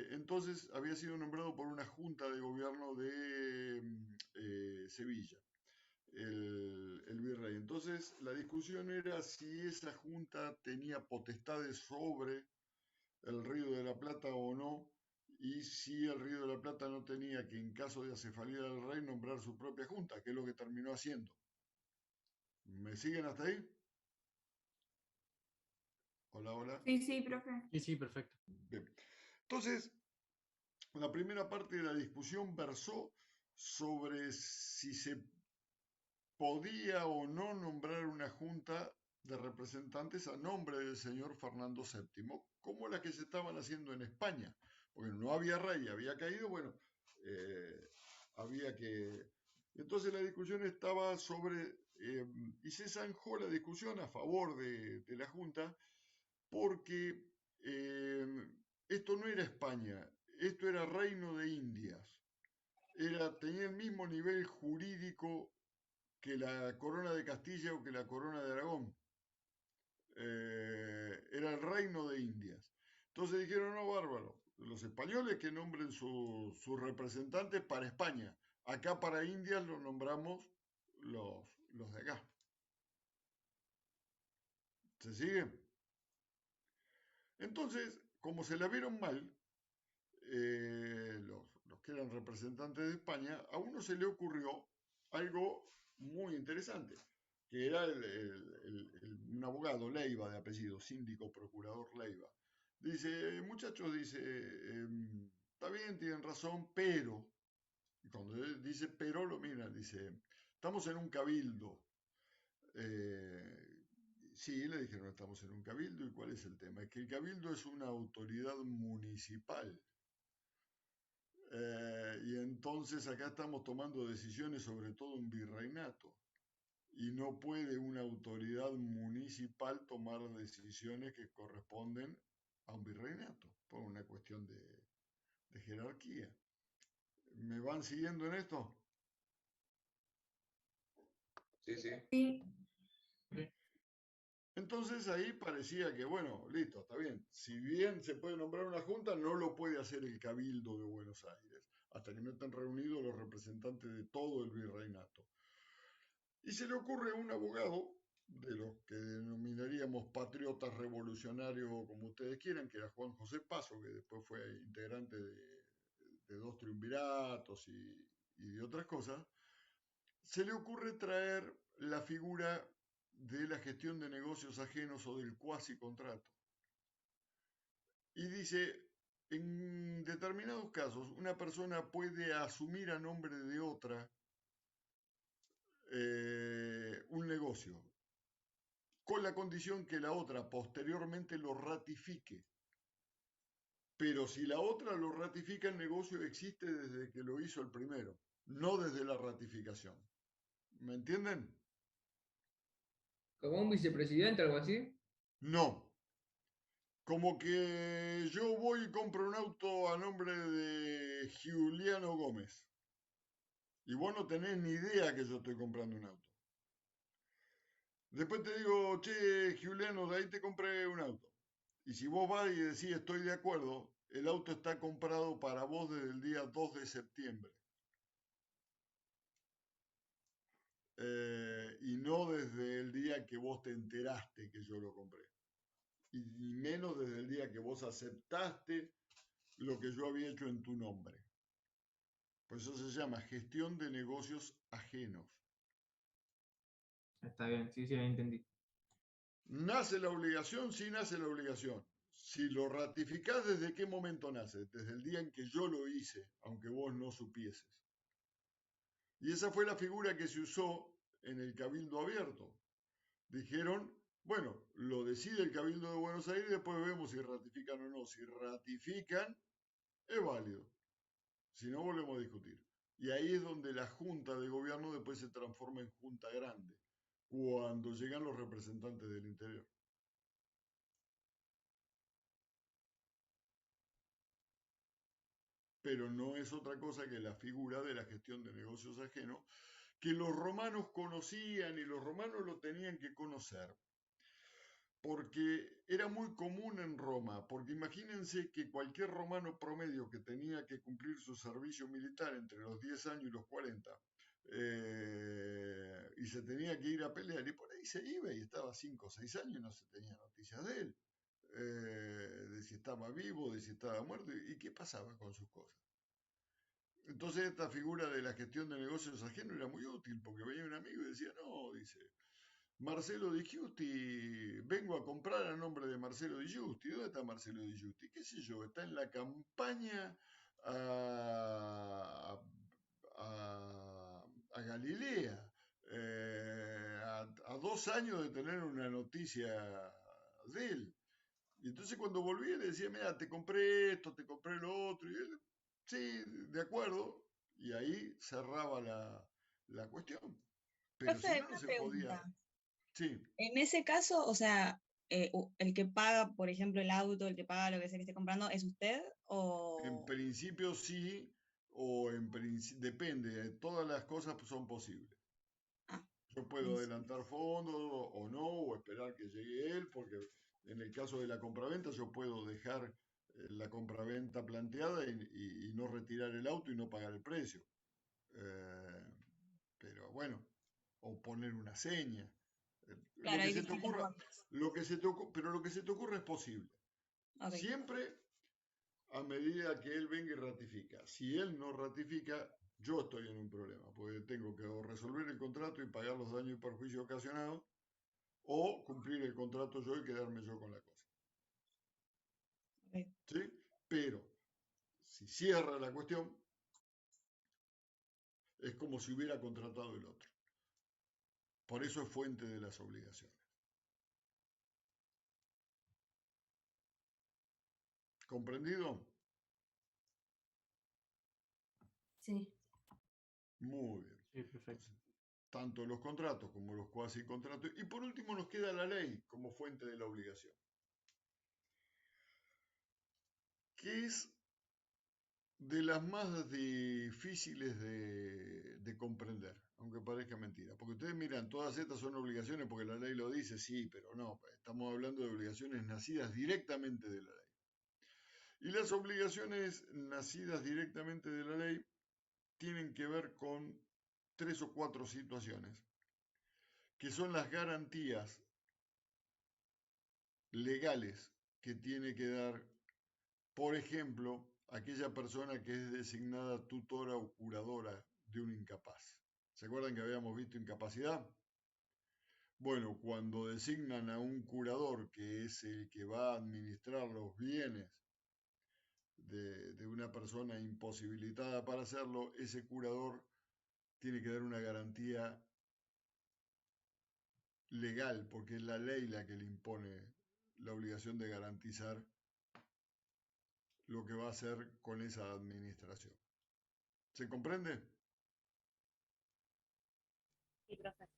Entonces había sido nombrado por una junta de gobierno de Sevilla, el virrey. Entonces la discusión era si esa junta tenía potestades sobre el Río de la Plata o no, y si el Río de la Plata no tenía que, en caso de acefalía del rey, nombrar su propia junta, que es lo que terminó haciendo. ¿Me siguen hasta ahí? Hola, hola. Sí, profe. Sí, perfecto. Bien. Entonces, la primera parte de la discusión versó sobre si se podía o no nombrar una junta de representantes a nombre del señor Fernando VII, como la que se estaban haciendo en España, porque no había rey, había caído, bueno, había que... Entonces la discusión estaba sobre, y se zanjó la discusión a favor de la Junta, porque esto no era España, esto era Reino de Indias. Tenía el mismo nivel jurídico que la corona de Castilla o que la corona de Aragón. Era el Reino de Indias. Entonces dijeron, no, bárbaro, los españoles que nombren sus representantes para España. Acá para Indias los nombramos los de acá. ¿Se sigue? Entonces, como se la vieron mal, los que eran representantes de España, a uno se le ocurrió algo muy interesante, que era un abogado, Leiva de apellido, síndico procurador Leiva. Dice, muchachos, dice, está bien, tienen razón, pero, y cuando él dice pero, lo miran, dice, estamos en un cabildo. Sí, le dijeron, estamos en un cabildo, ¿y cuál es el tema? Es que el cabildo es una autoridad municipal. Y entonces acá estamos tomando decisiones sobre todo un virreinato. Y no puede una autoridad municipal tomar decisiones que corresponden a un virreinato, por una cuestión de jerarquía. ¿Me van siguiendo en esto? Sí, sí. Sí. Entonces ahí parecía que, bueno, listo, está bien. Si bien se puede nombrar una junta, no lo puede hacer el Cabildo de Buenos Aires, hasta que no estén reunidos los representantes de todo el virreinato. Y se le ocurre a un abogado, de los que denominaríamos patriotas revolucionarios, como ustedes quieran, que era Juan José Paso, que después fue integrante de dos triunviratos y de otras cosas, se le ocurre traer la figura de la gestión de negocios ajenos o del cuasi contrato. Y dice, en determinados casos, una persona puede asumir a nombre de otra un negocio, con la condición que la otra posteriormente lo ratifique. Pero si la otra lo ratifica, el negocio existe desde que lo hizo el primero, no desde la ratificación. ¿Me entienden? ¿Como un vicepresidente, algo así? No. Como que yo voy y compro un auto a nombre de Giuliano Gómez. Y vos no tenés ni idea que yo estoy comprando un auto. Después te digo, che, Giuliano, de ahí te compré un auto. Y si vos vas y decís estoy de acuerdo, el auto está comprado para vos desde el día 2 de septiembre. Y no desde el día que vos te enteraste que yo lo compré. Y menos desde el día que vos aceptaste lo que yo había hecho en tu nombre. Por eso se llama gestión de negocios ajenos. Está bien, sí, ahí entendí. ¿Nace la obligación? Sí, nace la obligación. Si lo ratificás, ¿desde qué momento nace? Desde el día en que yo lo hice, aunque vos no supieses. Y esa fue la figura que se usó en el Cabildo Abierto. Dijeron, bueno, lo decide el Cabildo de Buenos Aires y después vemos si ratifican o no. Si ratifican, es válido. Si no, volvemos a discutir. Y ahí es donde la Junta de Gobierno después se transforma en Junta Grande, cuando llegan los representantes del interior. Pero no es otra cosa que la figura de la gestión de negocios ajenos, que los romanos conocían y los romanos lo tenían que conocer, porque era muy común en Roma, porque imagínense que cualquier romano promedio que tenía que cumplir su servicio militar entre los 10 años y los 40, y se tenía que ir a pelear, y por ahí se iba y estaba 5 o 6 años y no se tenía noticias de él, de si estaba vivo, de si estaba muerto, y qué pasaba con sus cosas. Entonces esta figura de la gestión de negocios ajenos era muy útil, porque venía un amigo y decía, no, dice, Marcelo Di Giusti, vengo a comprar a nombre de Marcelo Di Giusti. ¿Dónde está Marcelo Di Giusti? ¿Qué sé yo? Está en la campaña a Galilea, a 2 años de tener una noticia de él. Y entonces cuando volví le decía, mira, te compré esto, te compré lo otro. Y él, sí, de acuerdo. Y ahí cerraba la cuestión. Pero si Profe, no, no una se podía. pregunta. Sí. En ese caso, o sea, el que paga, por ejemplo, el auto, el que paga lo que sea que esté comprando, ¿es usted En o...? principio sí, o depende, todas las cosas son posibles. Yo puedo Buenísimo. adelantar fondos o no, o esperar que llegue él, porque en el caso de la compraventa yo puedo dejar la compraventa planteada y no retirar el auto y no pagar el precio. Pero bueno, o poner una seña. Lo Claro, que hay se te distintas ocurra, formas. pero lo que se te ocurra es posible. Ok. Siempre a medida que él venga y ratifica. Si él no ratifica, yo estoy en un problema, porque tengo que o resolver el contrato y pagar los daños y perjuicios ocasionados, o cumplir el contrato yo y quedarme yo con la cosa. Ok. ¿Sí? Pero si cierra la cuestión, es como si hubiera contratado el otro. Por eso es fuente de las obligaciones. ¿Comprendido? Sí. Muy bien. Sí, perfecto. Tanto los contratos como los cuasi contratos. Y por último nos queda la ley como fuente de la obligación, que es de las más difíciles de comprender, aunque parezca mentira. Porque ustedes miran, todas estas son obligaciones porque la ley lo dice, sí, pero no, estamos hablando de obligaciones nacidas directamente de la ley. Y las obligaciones nacidas directamente de la ley tienen que ver con 3 o 4 situaciones, que son las garantías legales que tiene que dar, por ejemplo, aquella persona que es designada tutora o curadora de un incapaz. ¿Se acuerdan que habíamos visto incapacidad? Bueno, cuando designan a un curador, que es el que va a administrar los bienes de una persona imposibilitada para hacerlo, ese curador tiene que dar una garantía legal, porque es la ley la que le impone la obligación de garantizar lo que va a hacer con esa administración. ¿Se comprende? Sí, profe.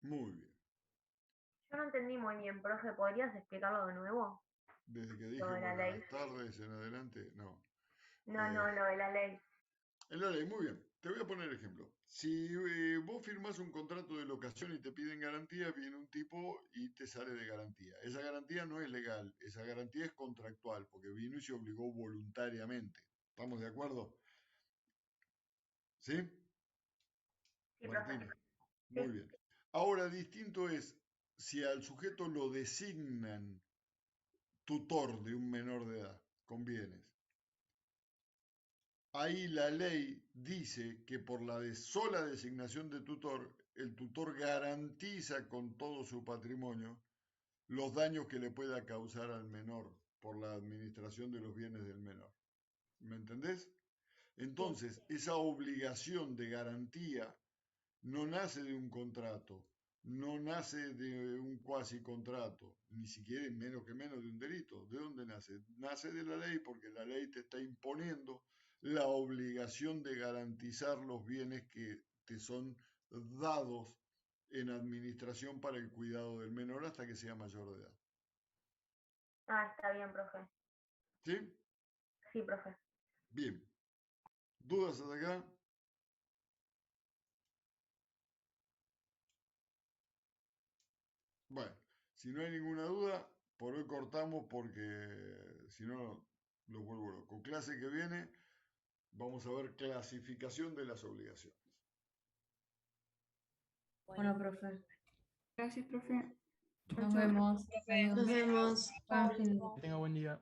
Muy bien. Yo no entendí muy bien, profe, ¿podrías explicarlo de nuevo? Desde que dije Lo de la ley. buenas tardes en adelante, no. No, lo de la ley. En la ley, muy bien. Te voy a poner ejemplo. Si vos firmás un contrato de locación y te piden garantía, viene un tipo y te sale de garantía. Esa garantía no es legal, esa garantía es contractual, porque vino y se obligó voluntariamente. ¿Estamos de acuerdo? ¿Sí? Sí, Martín. profe. Muy bien. Ahora, distinto es si al sujeto lo designan tutor de un menor de edad, con bienes. Ahí la ley dice que por la sola designación de tutor, el tutor garantiza con todo su patrimonio los daños que le pueda causar al menor por la administración de los bienes del menor. ¿Me entendés? Entonces, esa obligación de garantía no nace de un contrato, no nace de un cuasi contrato, ni siquiera menos de un delito. ¿De dónde nace? Nace de la ley, porque la ley te está imponiendo la obligación de garantizar los bienes que te son dados en administración para el cuidado del menor hasta que sea mayor de edad. Ah, está bien, profe. ¿Sí? Sí, profe. Bien. ¿Dudas hasta acá? Bueno, si no hay ninguna duda, por hoy cortamos porque si no lo vuelvo loco. Clase que viene vamos a ver clasificación de las obligaciones. Bueno, profe. Gracias, profe. Nos vemos. Nos vemos. Buen fin. Que tenga buen día.